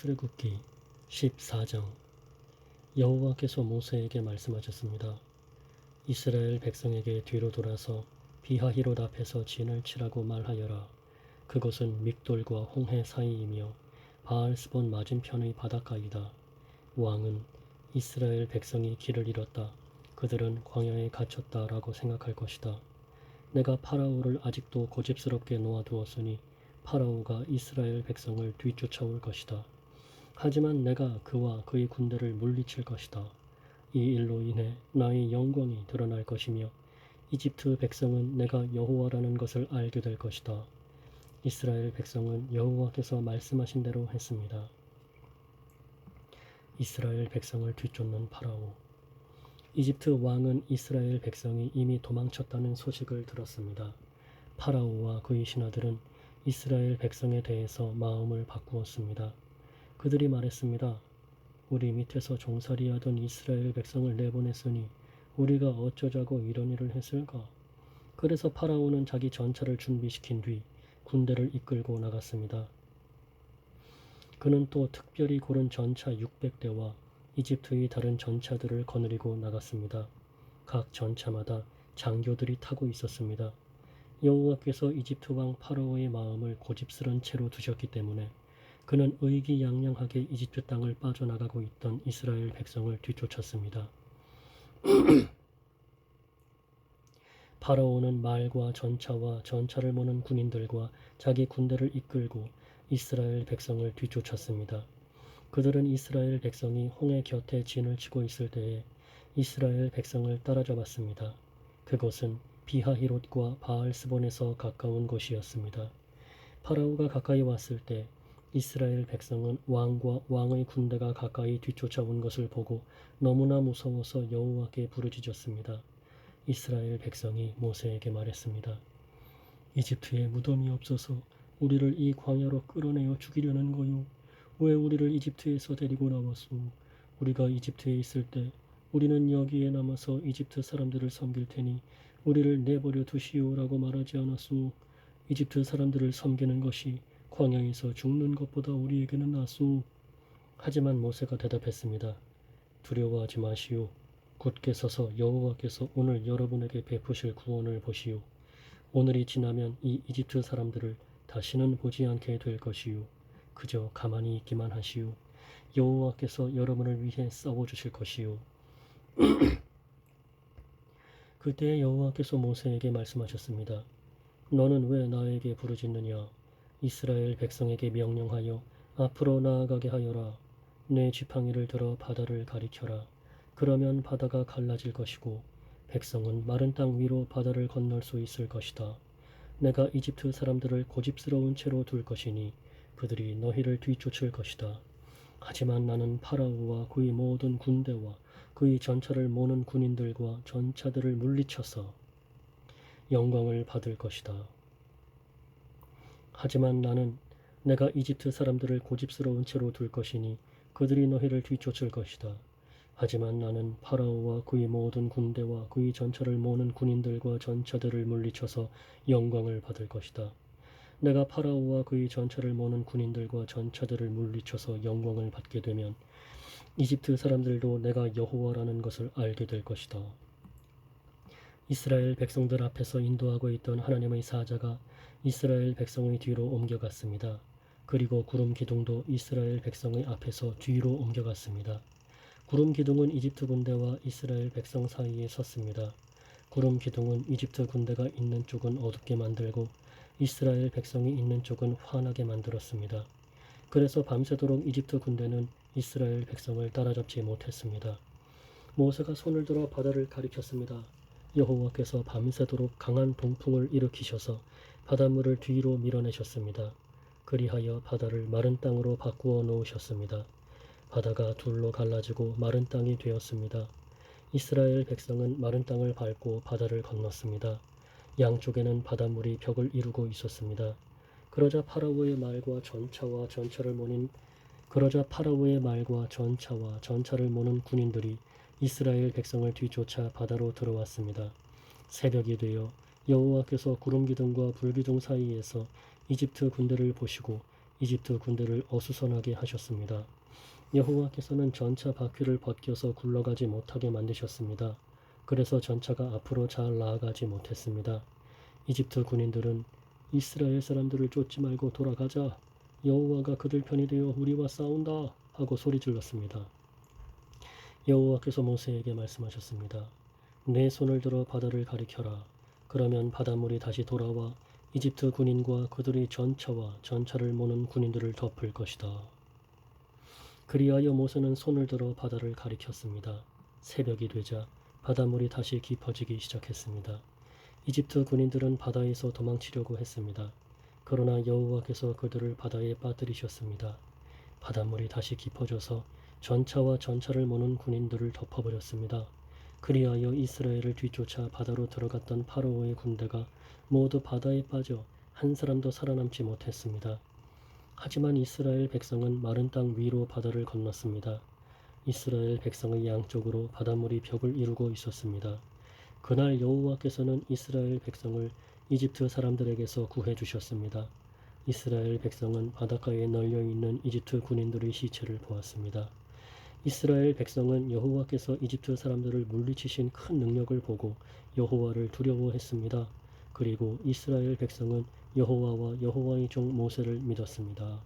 출애굽기 14장. 여호와께서 모세에게 말씀하셨습니다. 이스라엘 백성에게 뒤로 돌아서 비하히롯 앞에서 진을 치라고 말하여라. 그것은 믹돌과 홍해 사이이며 바알스본 맞은편의 바닷가이다. 왕은 이스라엘 백성이 길을 잃었다, 그들은 광야에 갇혔다 라고 생각할 것이다. 내가 파라오를 아직도 고집스럽게 놓아두었으니 파라오가 이스라엘 백성을 뒤쫓아올 것이다. 하지만 내가 그와 그의 군대를 물리칠 것이다. 이 일로 인해 나의 영광이 드러날 것이며 이집트 백성은 내가 여호와라는 것을 알게 될 것이다. 이스라엘 백성은 여호와께서 말씀하신 대로 했습니다. 이스라엘 백성을 뒤쫓는 파라오. 이집트 왕은 이스라엘 백성이 이미 도망쳤다는 소식을 들었습니다. 파라오와 그의 신하들은 이스라엘 백성에 대해서 마음을 바꾸었습니다. 그들이 말했습니다. 우리 밑에서 종살이하던 이스라엘 백성을 내보냈으니 우리가 어쩌자고 이런 일을 했을까? 그래서 파라오는 자기 전차를 준비시킨 뒤 군대를 이끌고 나갔습니다. 그는 또 특별히 고른 전차 600대와 이집트의 다른 전차들을 거느리고 나갔습니다. 각 전차마다 장교들이 타고 있었습니다. 여호와께서 이집트 왕 파라오의 마음을 고집스런 채로 두셨기 때문에 그는 의기양양하게 이집트 땅을 빠져나가고 있던 이스라엘 백성을 뒤쫓았습니다. 파라오는 말과 전차와 전차를 모는 군인들과 자기 군대를 이끌고 이스라엘 백성을 뒤쫓았습니다. 그들은 이스라엘 백성이 홍해 곁에 진을 치고 있을 때에 이스라엘 백성을 따라잡았습니다. 그곳은 비하히롯과 바알스본에서 가까운 곳이었습니다. 파라오가 가까이 왔을 때 이스라엘 백성은 왕과 왕의 군대가 가까이 뒤쫓아온 것을 보고 너무나 무서워서 여호와께 부르짖었습니다. 이스라엘 백성이 모세에게 말했습니다. 이집트에 무덤이 없어서 우리를 이 광야로 끌어내어 죽이려는 거요. 왜 우리를 이집트에서 데리고 나왔소? 우리가 이집트에 있을 때 우리는 여기에 남아서 이집트 사람들을 섬길 테니 우리를 내버려 두시오라고 말하지 않았소? 이집트 사람들을 섬기는 것이 광야에서 죽는 것보다 우리에게는 낫소. 하지만 모세가 대답했습니다. 두려워하지 마시오. 굳게 서서 여호와께서 오늘 여러분에게 베푸실 구원을 보시오. 오늘이 지나면 이 이집트 사람들을 다시는 보지 않게 될 것이오. 그저 가만히 있기만 하시오. 여호와께서 여러분을 위해 싸워주실 것이오. 그때 여호와께서 모세에게 말씀하셨습니다. 너는 왜 나에게 부르짖느냐? 이스라엘 백성에게 명령하여 앞으로 나아가게 하여라. 내 지팡이를 들어 바다를 가리켜라. 그러면 바다가 갈라질 것이고 백성은 마른 땅 위로 바다를 건널 수 있을 것이다. 내가 이집트 사람들을 고집스러운 채로 둘 것이니 그들이 너희를 뒤쫓을 것이다. 하지만 나는 파라오와 그의 모든 군대와 그의 전차를 모는 군인들과 전차들을 물리쳐서 영광을 받을 것이다. 하지만 나는 내가 이집트 사람들을 고집스러운 채로 둘 것이니 그들이 너희를 뒤쫓을 것이다. 하지만 나는 파라오와 그의 모든 군대와 그의 전차를 모는 군인들과 전차들을 물리쳐서 영광을 받을 것이다. 내가 파라오와 그의 전차를 모는 군인들과 전차들을 물리쳐서 영광을 받게 되면 이집트 사람들도 내가 여호와라는 것을 알게 될 것이다. 이스라엘 백성들 앞에서 인도하고 있던 하나님의 사자가 이스라엘 백성의 뒤로 옮겨갔습니다. 그리고 구름 기둥도 이스라엘 백성의 앞에서 뒤로 옮겨갔습니다. 구름 기둥은 이집트 군대와 이스라엘 백성 사이에 섰습니다. 구름 기둥은 이집트 군대가 있는 쪽은 어둡게 만들고 이스라엘 백성이 있는 쪽은 환하게 만들었습니다. 그래서 밤새도록 이집트 군대는 이스라엘 백성을 따라잡지 못했습니다. 모세가 손을 들어 바다를 가리켰습니다. 여호와께서 밤새도록 강한 동풍을 일으키셔서 바닷물을 뒤로 밀어내셨습니다. 그리하여 바다를 마른 땅으로 바꾸어 놓으셨습니다. 바다가 둘로 갈라지고 마른 땅이 되었습니다. 이스라엘 백성은 마른 땅을 밟고 바다를 건넜습니다. 양쪽에는 바닷물이 벽을 이루고 있었습니다. 그러자 파라오의 말과 전차와 전차를 모는 군인들이 이스라엘 백성을 뒤쫓아 바다로 들어왔습니다. 새벽이 되어 여호와께서 구름 기둥과 불 기둥 사이에서 이집트 군대를 보시고 이집트 군대를 어수선하게 하셨습니다. 여호와께서는 전차 바퀴를 벗겨서 굴러가지 못하게 만드셨습니다. 그래서 전차가 앞으로 잘 나아가지 못했습니다. 이집트 군인들은 이스라엘 사람들을 쫓지 말고 돌아가자. 여호와가 그들 편이 되어 우리와 싸운다 하고 소리질렀습니다. 여호와께서 모세에게 말씀하셨습니다. 내 손을 들어 바다를 가리켜라. 그러면 바닷물이 다시 돌아와 이집트 군인과 그들의 전차와 전차를 모는 군인들을 덮을 것이다. 그리하여 모세는 손을 들어 바다를 가리켰습니다. 새벽이 되자 바닷물이 다시 깊어지기 시작했습니다. 이집트 군인들은 바다에서 도망치려고 했습니다. 그러나 여호와께서 그들을 바다에 빠뜨리셨습니다. 바닷물이 다시 깊어져서 전차와 전차를 모는 군인들을 덮어버렸습니다. 그리하여 이스라엘을 뒤쫓아 바다로 들어갔던 파로오의 군대가 모두 바다에 빠져 한 사람도 살아남지 못했습니다. 하지만 이스라엘 백성은 마른 땅 위로 바다를 건넜습니다. 이스라엘 백성의 양쪽으로 바닷물이 벽을 이루고 있었습니다. 그날 여호와께서는 이스라엘 백성을 이집트 사람들에게서 구해 주셨습니다. 이스라엘 백성은 바닷가에 널려 있는 이집트 군인들의 시체를 보았습니다. 이스라엘 백성은 여호와께서 이집트 사람들을 물리치신 큰 능력을 보고 여호와를 두려워했습니다. 그리고 이스라엘 백성은 여호와와 여호와의 종 모세를 믿었습니다.